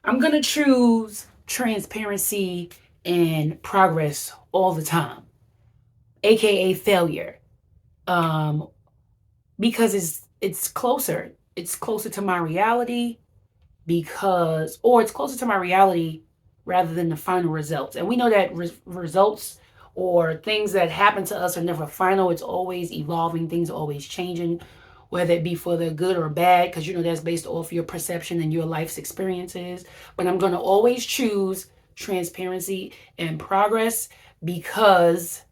I'm going to choose transparency and progress all the time, aka failure. Um, because it's closer. It's closer to my reality or it's closer to my reality rather than the final results. And we know that results or things that happen to us are never final. It's always evolving. Things are always changing, whether it be for the good or bad, because that's based off your perception and your life's experiences. But I'm going to always choose transparency and progress because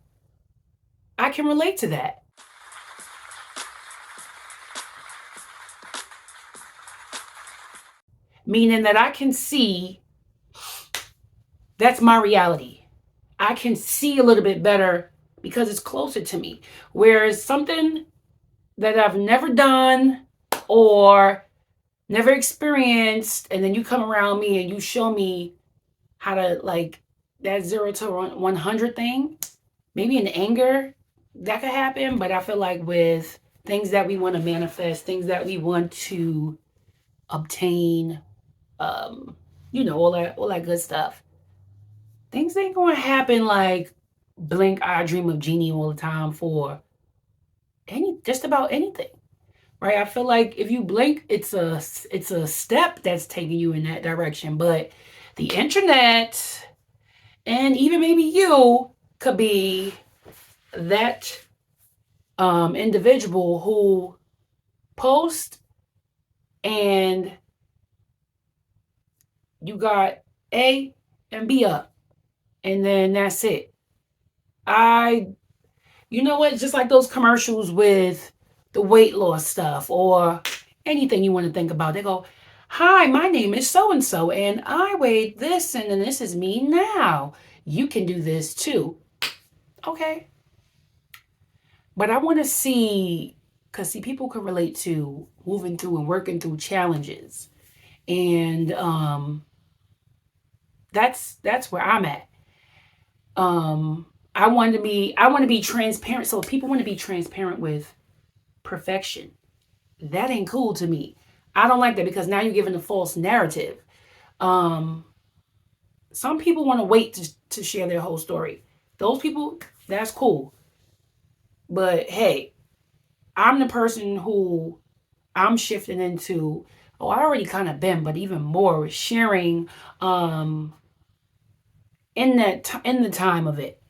I can relate to that. Meaning that I can see that's my reality. I can see a little bit better because it's closer to me. Whereas something that I've never done or never experienced, and then you come around me and you show me how to, like, that 0 to 100 thing, maybe in anger, that could happen. But I feel like with things that we want to manifest, things that we want to obtain, all that good stuff, things ain't going to happen like blink, I dream of Genie all the time for just about anything, right? I feel like if you blink, it's a step that's taking you in that direction. But the internet and even maybe you could be that individual who posts and you got A and B up, and then that's it. You know what? Just like those commercials with the weight loss stuff or anything you want to think about. They go, "Hi, my name is so and so, and I weighed this, and then this is me now. You can do this too." Okay. But I want to see, because people can relate to moving through and working through challenges. And that's where I'm at. I want to be transparent. So if people want to be transparent with perfection, that ain't cool to me. I don't like that because now you're giving a false narrative. Some people want to wait to share their whole story. Those people, that's cool. But hey, I'm the person who I'm shifting into, I already kind of been, but even more sharing in the time of it.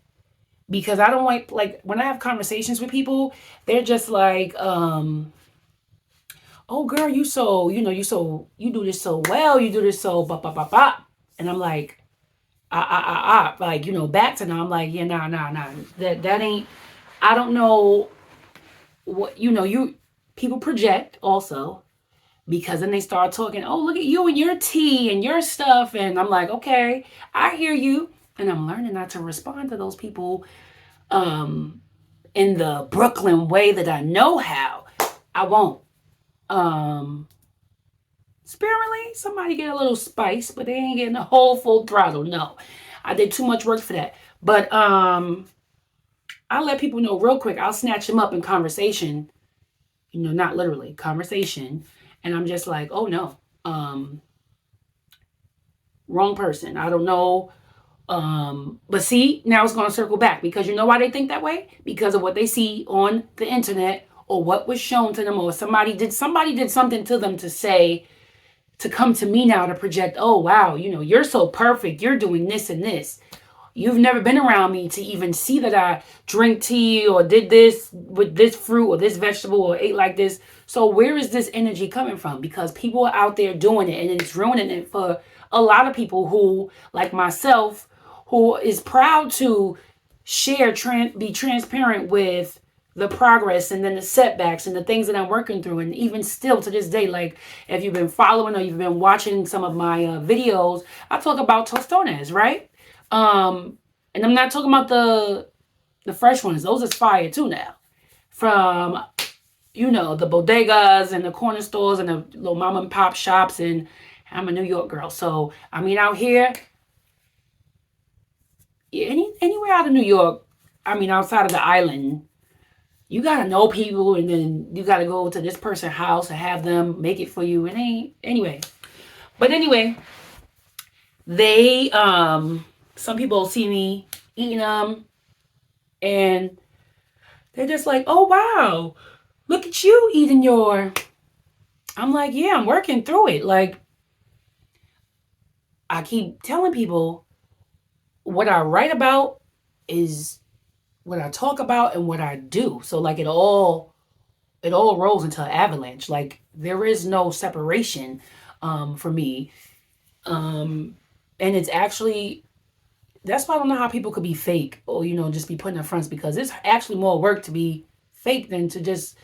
Because I don't like when I have conversations with people, they're just like, oh girl, you do this so well, you do this so bop bop bop bop. And I'm like, like, back to them. I'm like, yeah, nah. That ain't, I don't know what, people project also, because then they start talking, oh, look at you and your tea and your stuff. And I'm like, okay, I hear you. And I'm learning not to respond to those people in the Brooklyn way that I know how. I won't. Sparingly, somebody get a little spice, but they ain't getting a whole full throttle. No, I did too much work for that. But I'll let people know real quick. I'll snatch them up in conversation, not literally, conversation. And I'm just like, oh no, wrong person. I don't know. But see, now it's going to circle back, because you know why they think that way? Because of what they see on the internet or what was shown to them, or somebody did something to them to come to me now to project, oh wow, you're so perfect. You're doing this and this. You've never been around me to even see that I drink tea or did this with this fruit or this vegetable or ate like this. So where is this energy coming from? Because people are out there doing it, and it's ruining it for a lot of people who, like myself, who is proud to share, be transparent with the progress and then the setbacks and the things that I'm working through. And even still to this day, like if you've been following or you've been watching some of my videos, I talk about tostones, right? And I'm not talking about the fresh ones. Those is fire too now. From, the bodegas and the corner stores and the little mom and pop shops. And I'm a New York girl. So, out here, anywhere out of New York, outside of the island, you got to know people, and then you got to go to this person's house and have them make it for you. It ain't, anyway. But anyway, they some people see me eating them, and they're just like, oh wow, look at you eating your. I'm like, yeah, I'm working through it. Like, I keep telling people what I write about is what I talk about and what I do. So like it all rolls into an avalanche. Like there is no separation for me. And it's actually that's why I don't know how people could be fake or just be putting their fronts, because it's actually more work to be fake than to just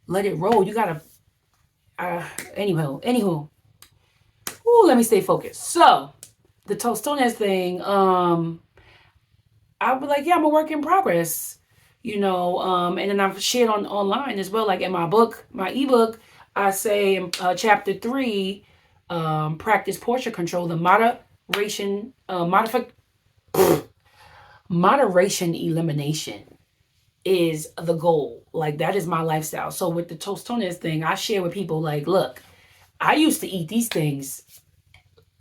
let it roll. You gotta anywho. Ooh, let me stay focused. So the Tostones thing, I was like, yeah, I'm a work in progress, and then I've shared online as well. Like in my book, my ebook, I say in chapter 3, practice portion control, the moderation elimination is the goal. Like that is my lifestyle. So with the Tostones thing, I share with people like, look, I used to eat these things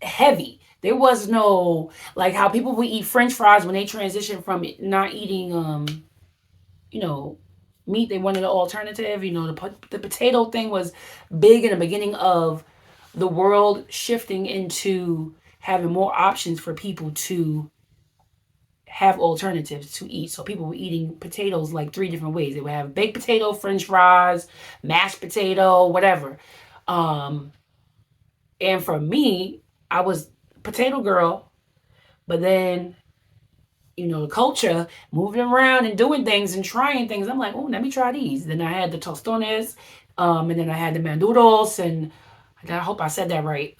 heavy. There was no like how people would eat French fries when they transitioned from not eating you know meat. They wanted an alternative. The potato thing was big in the beginning of the world shifting into having more options for people to have alternatives to eat. So people were eating potatoes like 3 different ways. They would have baked potato, French fries, mashed potato, whatever. Um, and for me, I was potato girl, but then the culture moving around and doing things and trying things. I'm like, oh, let me try these. Then I had the tostones, and then I had the manduros, and I hope I said that right.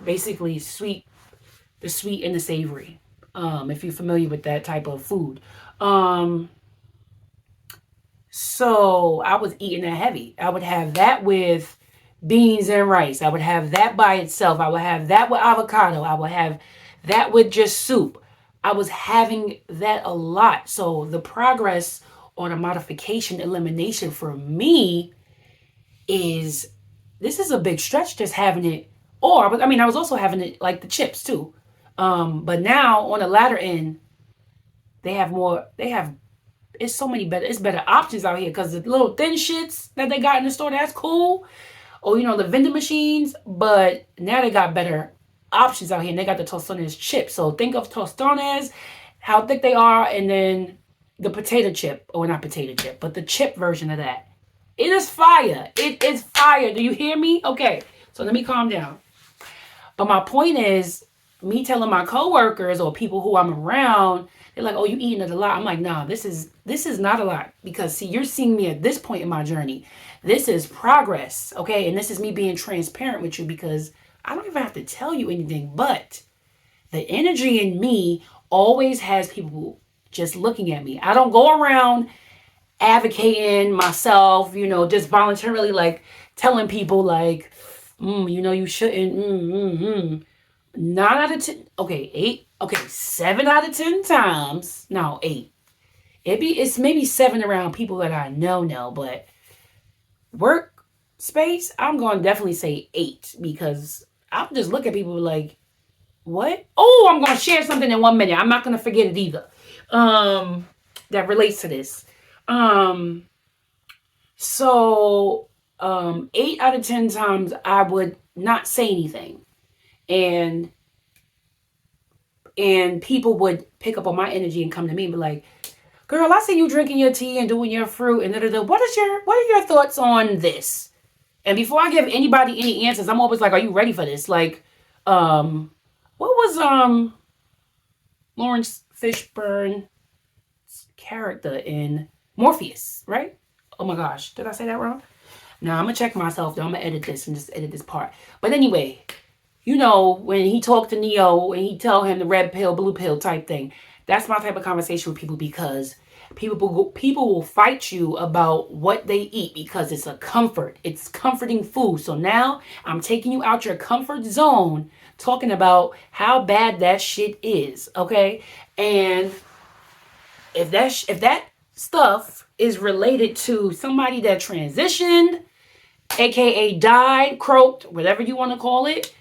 Basically, the sweet and the savory. If you're familiar with that type of food. So I was eating that heavy. I would have that with beans and rice. I would have that by itself. I would have that with avocado. I would have that with just soup. I was having that a lot. So the progress on a modification elimination for me is this is a big stretch just having it. Or I was also having it like the chips too. But now on the latter end, they have it's so many better options out here, because the little thin shits that they got in the store, that's cool. Or the vending machines, but now they got better options out here, and they got the tostones chips. So think of tostones, how thick they are, and then the potato chip, or not potato chip, but the chip version of that. It is fire. It is fire. Do you hear me? Okay, so let me calm down. But my point is, me telling my coworkers or people who I'm around, they're like, "Oh, you eating it a lot." I'm like, "Nah, this is not a lot, because see, you're seeing me at this point in my journey. This is progress, okay? And this is me being transparent with you, because I don't even have to tell you anything, but the energy in me always has people just looking at me. I don't go around advocating myself, just voluntarily like telling people like, you shouldn't. 9 out of 10, okay, 8, okay, 7 out of 10 times. No, 8. It's maybe 7 around people that I know, but work space, I'm going to definitely say 8, because I'll just look at people like, what? Oh, I'm going to share something in 1 minute. I'm not going to forget it either. That relates to this. So 8 out of 10 times I would not say anything. And people would pick up on my energy and come to me and be like, girl, I see you drinking your tea and doing your fruit and what are your thoughts on this? And before I give anybody any answers, I'm always like, are you ready for this? Like, what was Lawrence Fishburne's character in Morpheus, right? Oh my gosh, did I say that wrong? Now I'm gonna check myself though. I'm gonna edit this and just edit this part. But anyway, when he talked to Neo and he tell him the red pill, blue pill type thing, that's my type of conversation with people, because people will fight you about what they eat because it's a comfort. It's comforting food. So now I'm taking you out your comfort zone, talking about how bad that shit is, okay? And if that stuff is related to somebody that transitioned, aka died, croaked, whatever you want to call it,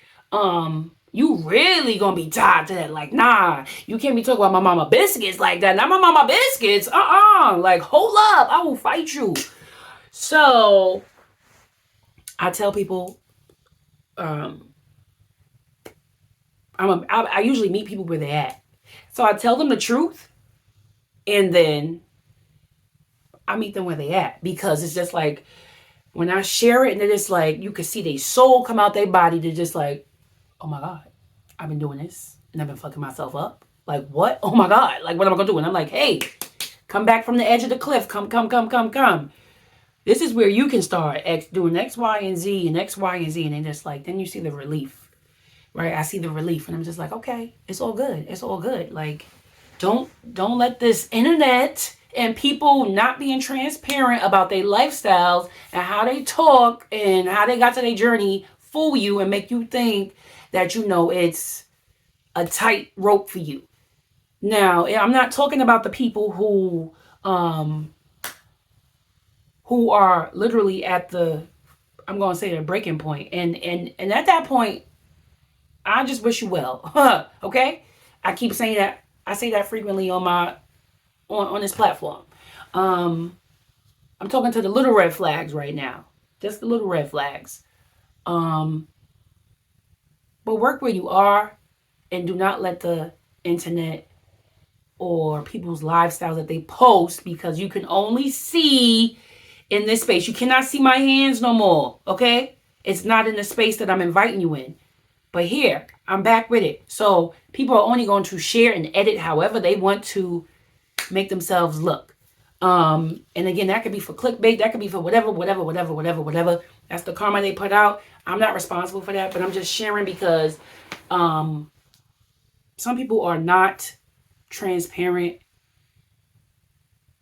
you really gonna be tied to that. Like, nah, you can't be talking about my mama biscuits like that. Not my mama biscuits. Like, hold up, I will fight you. So I tell people, I usually meet people where they're at. So I tell them the truth, and then I meet them where they at, because it's just like when I share it, and then it's like you can see their soul come out their body. They're just like, oh my God, I've been doing this and I've been fucking myself up. Like, what? Oh my God, like, what am I gonna do? And I'm like, hey, come back from the edge of the cliff. Come. This is where you can start doing X, Y, and Z and X, Y, and Z. And then just like, then you see the relief, right? I see the relief, and I'm just like, okay, it's all good. It's all good. Like, don't let this internet and people not being transparent about their lifestyles and how they talk and how they got to their journey fool you and make you think that, it's a tight rope for you. Now, I'm not talking about the people who are literally at the, I'm going to say, the breaking point. And at that point, I just wish you well. Okay? I keep saying that. I say that frequently on this platform. I'm talking to the little red flags right now. Just the little red flags. But work where you are, and do not let the internet or people's lifestyles that they post, because you can only see in this space. You cannot see my hands no more, okay? It's not in the space that I'm inviting you in. But here, I'm back with it. So people are only going to share and edit however they want to make themselves look. And again, that could be for clickbait. That could be for whatever. That's the karma they put out. I'm not responsible for that, but I'm just sharing because some people are not transparent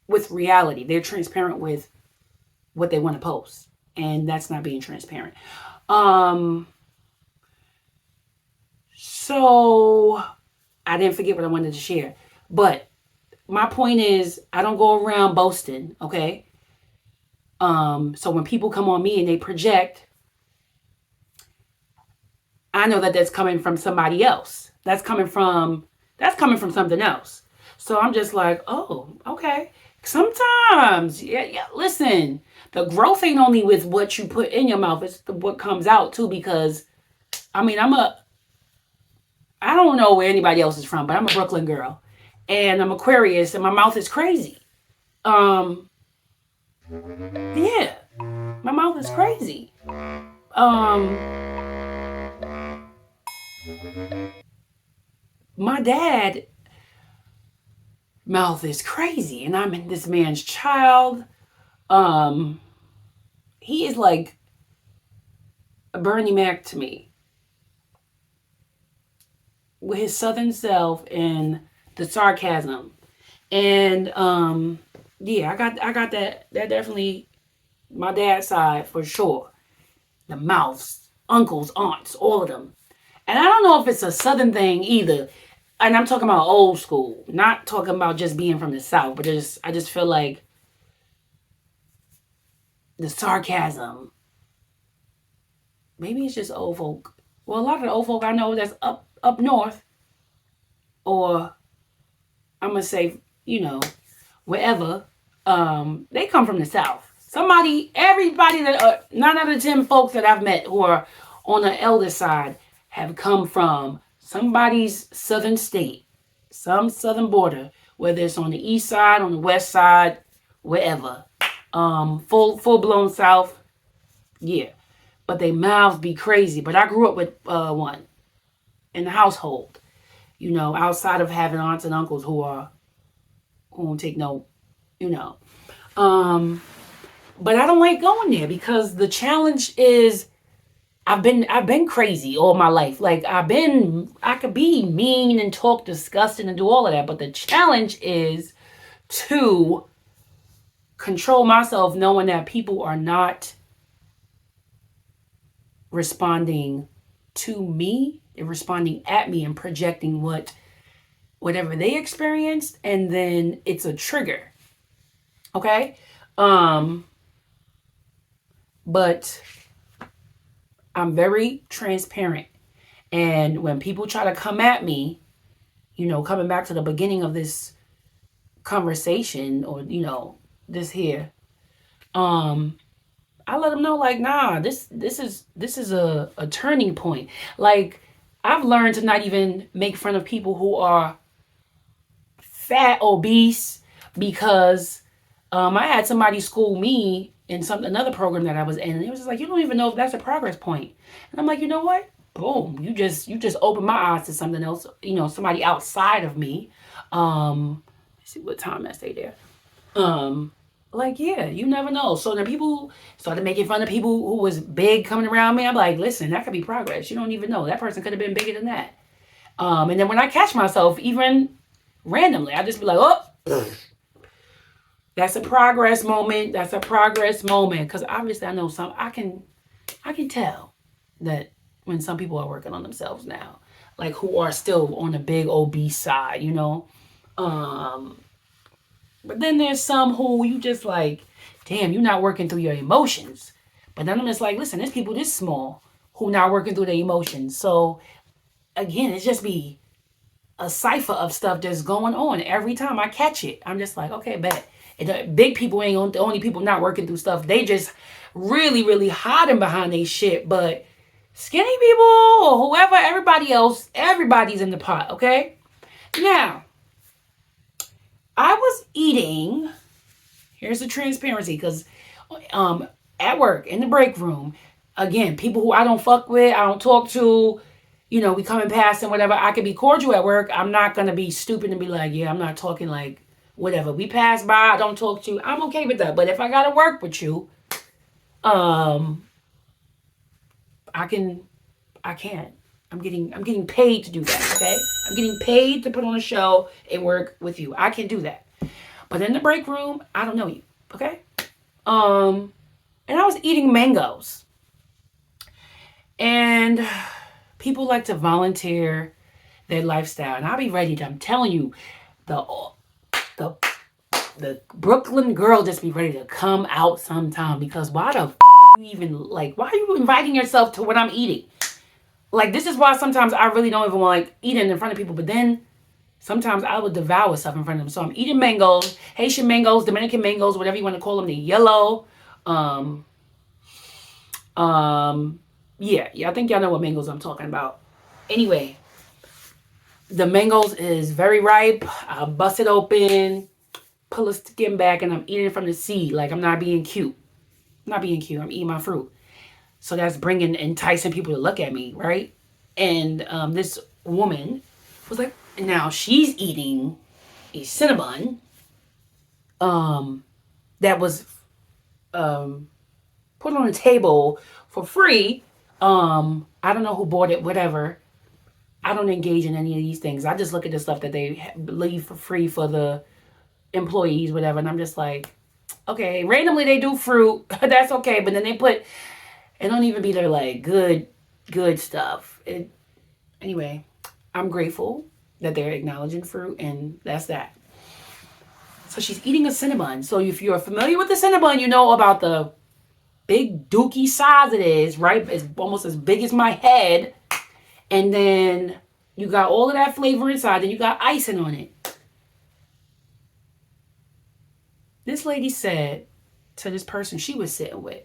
with reality. They're transparent with what they want to post, and that's not being transparent. So I didn't forget what I wanted to share, but my point is, I don't go around boasting, okay? So when people come on me and they project, I know that that's coming from somebody else. That's coming from something else. So I'm just like, oh, okay. Sometimes, yeah. Listen, the growth ain't only with what you put in your mouth, it's what comes out too. Because, I mean, I don't know where anybody else is from, but I'm a Brooklyn girl, and I'm Aquarius, and my mouth is crazy. Yeah, my mouth is crazy. My dad mouth is crazy, and I'm this man's child. He is like a Bernie Mac to me, with his southern self and the sarcasm. And yeah, I got that definitely my dad's side for sure. The mouths, uncles, aunts, all of them. And I don't know if it's a southern thing either. And I'm talking about old school, not talking about just being from the South, but I just feel like the sarcasm. Maybe it's just old folk. Well, a lot of the old folk I know that's up north, or I'm gonna say, wherever, they come from the South. Everybody that 9 out of 10 folks that I've met who are on the elder side have come from somebody's southern state, some southern border, whether it's on the east side, on the west side, wherever. Full blown South, yeah. But they mouths be crazy. But I grew up with one in the household, outside of having aunts and uncles who don't take no, But I don't like going there because the challenge is I've been crazy all my life. Like I could be mean and talk disgusting and do all of that, but the challenge is to control myself, knowing that people are not responding to me. They're responding at me and projecting whatever they experienced, and then it's a trigger. Okay? But I'm very transparent. And when people try to come at me, coming back to the beginning of this conversation, or, this here, I let them know, like, nah, this is a turning point. Like, I've learned to not even make fun of people who are fat, obese, because I had somebody school me in another program that I was in, and it was just like, you don't even know if that's a progress point. And I'm like, you know what? Boom, you just opened my eyes to something else. Somebody outside of me. Let's see what time I stay there. Like, yeah, you never know. So then people started making fun of people who was big coming around me. I'm like, listen, that could be progress. You don't even know. That person could have been bigger than that. And then when I catch myself, even randomly, I just be like, oh, that's a progress moment. That's a progress moment. Because obviously I know I can tell that when some people are working on themselves now, like, who are still on the big obese side, But then there's some who you just like, damn, you're not working through your emotions. But then I'm just like, listen, there's people this small who not working through their emotions. So again, it's just be a cipher of stuff that's going on every time I catch it. I'm just like, okay, bet. Big people ain't the only people not working through stuff. They just really, really hiding behind their shit. But skinny people or whoever, everybody else, everybody's in the pot, okay? Now, I was eating, here's the transparency, because at work, in the break room, again, people who I don't fuck with, I don't talk to, we coming past and whatever. I can be cordial at work. I'm not going to be stupid and be like, yeah, I'm not talking, like, whatever. We pass by, I don't talk to you. I'm okay with that. But if I got to work with you, I can't. I'm getting paid to do that, okay? I'm getting paid to put on a show and work with you. I can do that. But in the break room, I don't know you, okay? And I was eating mangoes. And people like to volunteer their lifestyle. And I'll be ready I'm telling you, the Brooklyn girl just be ready to come out sometime. Because why the you even, like, why are you inviting yourself to what I'm eating? Like, this is why sometimes I really don't even want, like, eating in front of people. But then sometimes I would devour stuff in front of them. So I'm eating mangoes, Haitian mangoes, Dominican mangoes, whatever you want to call them. They're yellow. Yeah, I think y'all know what mangoes I'm talking about. Anyway, the mangoes is very ripe. I bust it open, pull the skin back, and I'm eating it from the seed. Like, I'm not being cute. I'm eating my fruit. So that's enticing people to look at me, right? And this woman was like, now she's eating a Cinnabon that was put on the table for free. I don't know who bought it, whatever. I don't engage in any of these things. I just look at the stuff that they leave for free for the employees, whatever. And I'm just like, okay, randomly they do fruit. That's okay. But then they it don't even be their, like, good stuff. Anyway, I'm grateful that they're acknowledging fruit, and that's that. So she's eating a Cinnabon. So if you're familiar with the Cinnabon, you know about the big dookie size it is, right? It's almost as big as my head. And then you got all of that flavor inside, and you got icing on it. This lady said to this person she was sitting with,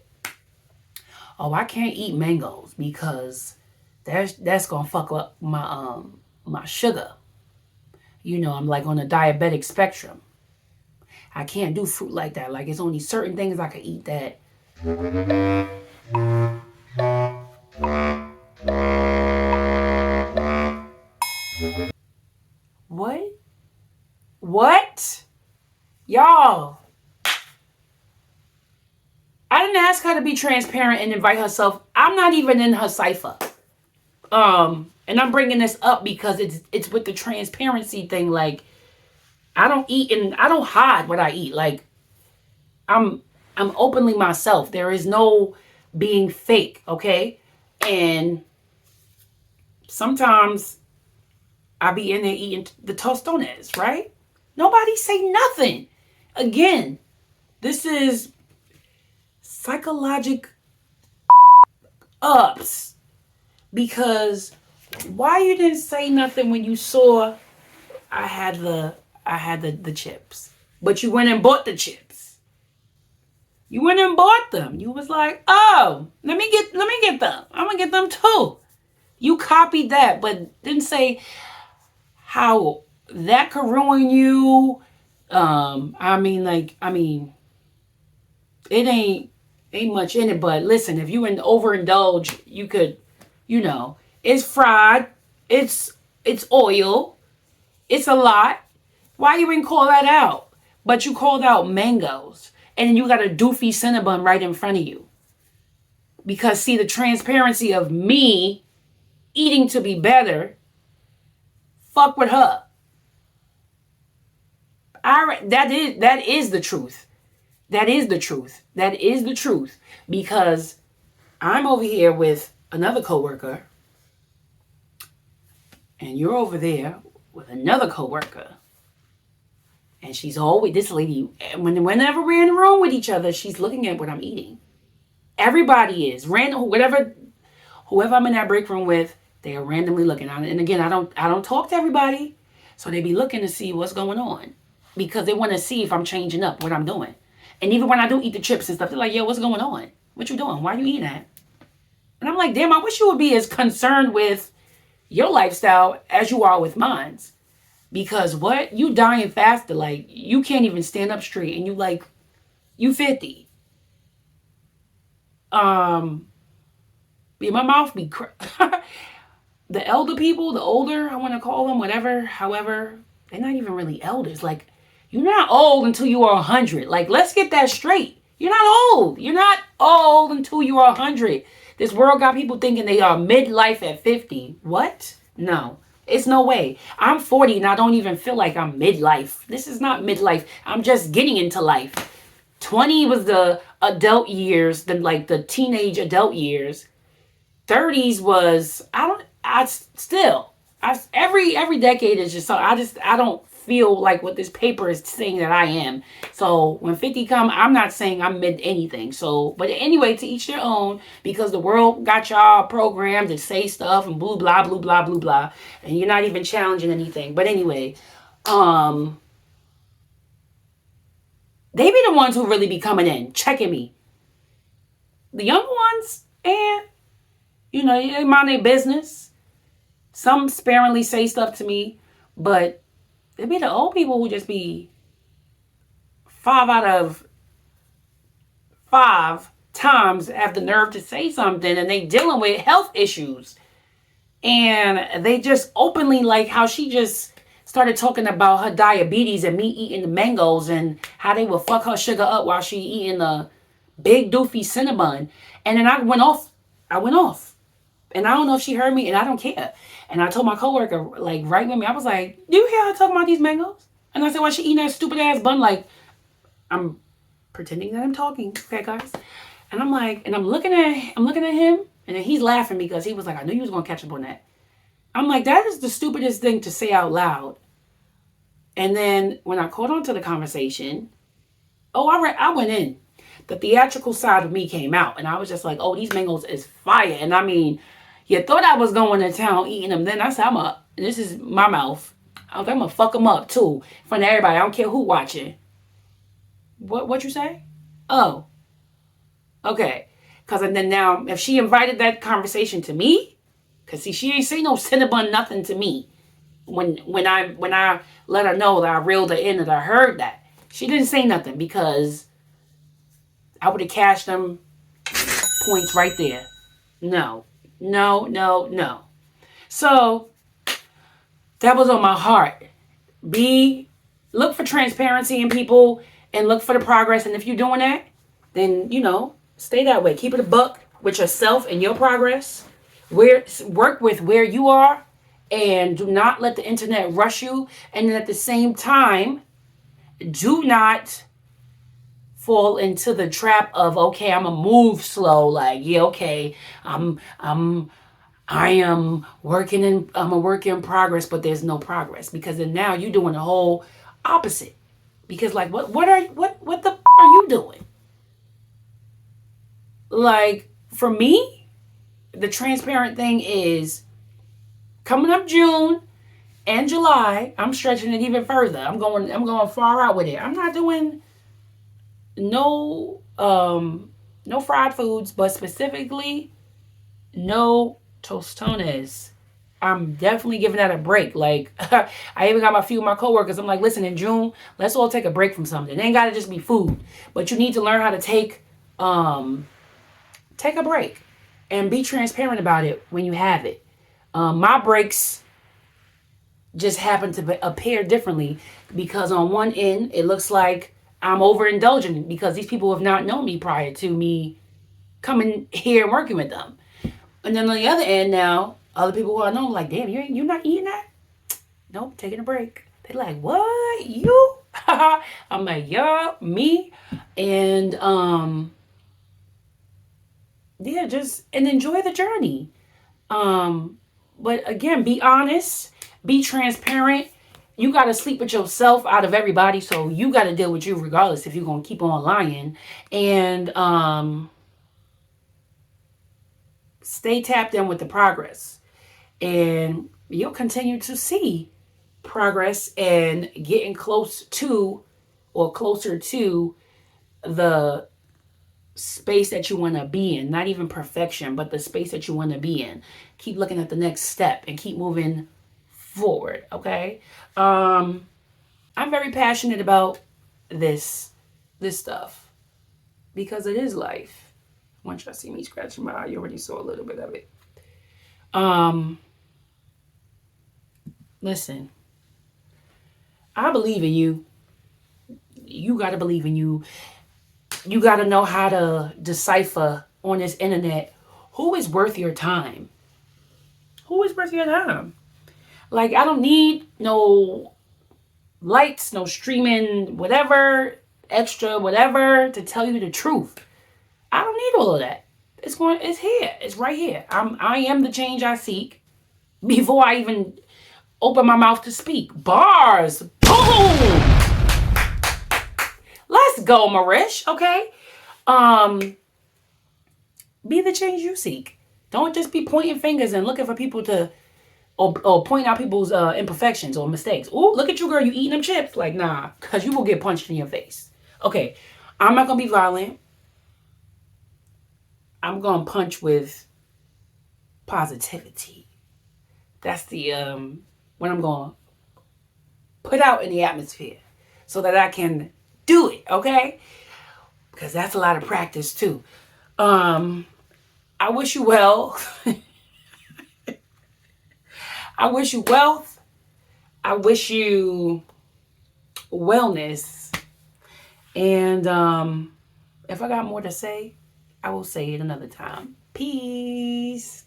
oh, I can't eat mangoes because that's gonna fuck up my sugar. I'm like on a diabetic spectrum. I can't do fruit like that. Like, it's only certain things I can eat that. What? Y'all. I didn't ask her to be transparent and invite herself. I'm not even in her cipher. And I'm bringing this up because it's with the transparency thing. Like, I don't eat and I don't hide what I eat. Like, I'm openly myself. There is no being fake, okay? And sometimes I be in there eating the tostones, right? Nobody say nothing. Again, this is psychologic ups, because Why you didn't say nothing when you saw I had the chips? But you went and bought the chips. You went and bought them. You was like, oh, let me get them. I'm gonna get them too. You copied that, but didn't say how that could ruin you. It ain't much in it, but listen, if you overindulge, you could, it's fried, it's oil, it's a lot. Why you didn't call that out? But you called out mangoes, and you got a doofy Cinnabon right in front of you. Because see, the transparency of me eating to be better, fuck with her. That is the truth. That is the truth. That is the truth. Because I'm over here with another coworker, and you're over there with another coworker. And she's always, this lady, whenever we're in the room with each other, she's looking at what I'm eating. Everybody is. Random, whoever I'm in that break room with, they are randomly looking. And again, I don't talk to everybody. So they be looking to see what's going on. Because they want to see if I'm changing up what I'm doing. And even when I do eat the chips and stuff, they're like, yo, what's going on? What you doing? Why are you eating that? And I'm like, damn, I wish you would be as concerned with your lifestyle as you are with mine. Because what? You dying faster. Like, you can't even stand up straight. And you 50. Yeah, my mouth be the elder people, the older, I want to call them, whatever, however, they're not even really elders. Like, you're not old until you are 100. Like, let's get that straight. You're not old. You're not old until you are 100. This world got people thinking they are midlife at 50. What? No. It's no way. I'm 40 and I don't even feel like I'm midlife. This is not midlife. I'm just getting into life. 20 was the adult years, the teenage adult years. 30s was, every decade is just so, I don't feel like what this paper is saying that I am. So when 50 come, I'm not saying I'm mid anything. So, but anyway, to each their own, because the world got y'all programmed to say stuff and blah, blah, blah, blah, blah, blah. And you're not even challenging anything. But anyway, they be the ones who really be coming in, checking me. The young ones, they mind their business. Some sparingly say stuff to me, but it be the old people who just be 5 out of 5 times have the nerve to say something, and they dealing with health issues. And they just openly, like how she just started talking about her diabetes and me eating the mangoes and how they would fuck her sugar up while she eating a big doofy Cinnabon. And then I went off. And I don't know if she heard me, and I don't care. And I told my coworker, like, right with me, I was like, do you hear her talking about these mangoes? And I said, why she eating that stupid ass bun? Like, I'm pretending that I'm talking, okay, guys? And I'm like, and I'm looking at him, and then he's laughing because he was like, I knew you was gonna catch up on that. I'm like, that is the stupidest thing to say out loud. And then when I caught on to the conversation, I went in. The theatrical side of me came out, and I was just like, oh, these mangoes is fire. And I mean, you thought I was going to town eating them. Then I said, this is my mouth. I was like, I'm going to fuck them up too. In front of everybody. I don't care who watching. What you say? Oh. Okay. Because then now, if she invited that conversation to me, because see, she ain't say no Cinnabon nothing to me. When I let her know that I reeled her in and I heard that. She didn't say nothing because I would have cashed them points right there. No. So that was on my heart. Look for transparency in people and look for the progress. And if you're doing that, then, stay that way. Keep it a buck with yourself and your progress. Work with where you are and do not let the internet rush you. And then at the same time, do not fall into the trap of, okay, I'm gonna move slow. Like, yeah, okay, I'm a work in progress, but there's no progress, because then now you're doing the whole opposite. Because like, what the are you doing? Like, for me, the transparent thing is coming up June and July, I'm stretching it even further. I'm going far out with it. I'm not doing no fried foods, but specifically no tostones. I'm definitely giving that a break. Like, I even got a few of my coworkers. I'm like, listen, in June, let's all take a break from something. It ain't got to just be food, but you need to learn how to take a break and be transparent about it when you have it. My breaks just happen to appear differently because on one end, it looks like I'm overindulging because these people have not known me prior to me coming here and working with them. And then on the other end now, other people who I know, like, damn, you're not eating that? Nope, taking a break. They're like, what? You? I'm like, yeah, me. And yeah, just and enjoy the journey. But again, be honest, be transparent. You got to sleep with yourself out of everybody, so you got to deal with you regardless if you're going to keep on lying. And stay tapped in with the progress. And you'll continue to see progress and getting closer to the space that you want to be in. Not even perfection, but the space that you want to be in. Keep looking at the next step and keep moving forward, okay? I'm very passionate about this stuff because it is life. Once y'all see me scratching my eye, you already saw a little bit of it. Listen, I believe in you. You got to believe in you. You got to know how to decipher on this internet who is worth your time. Who is worth your time? Like, I don't need no lights, no streaming, whatever, extra, whatever, to tell you the truth. I don't need all of that. It's here. It's right here. I am the change I seek before I even open my mouth to speak. Bars. Boom. Let's go, Marish. Okay. Be the change you seek. Don't just be pointing fingers and looking for people to or point out people's imperfections or mistakes. Ooh, look at you, girl. You eating them chips. Like, nah, because you will get punched in your face. Okay. I'm not going to be violent. I'm going to punch with positivity. That's the what I'm going to put out in the atmosphere so that I can do it, okay? Because that's a lot of practice too. I wish you well. I wish you wealth. I wish you wellness. And if I got more to say, I will say it another time. Peace.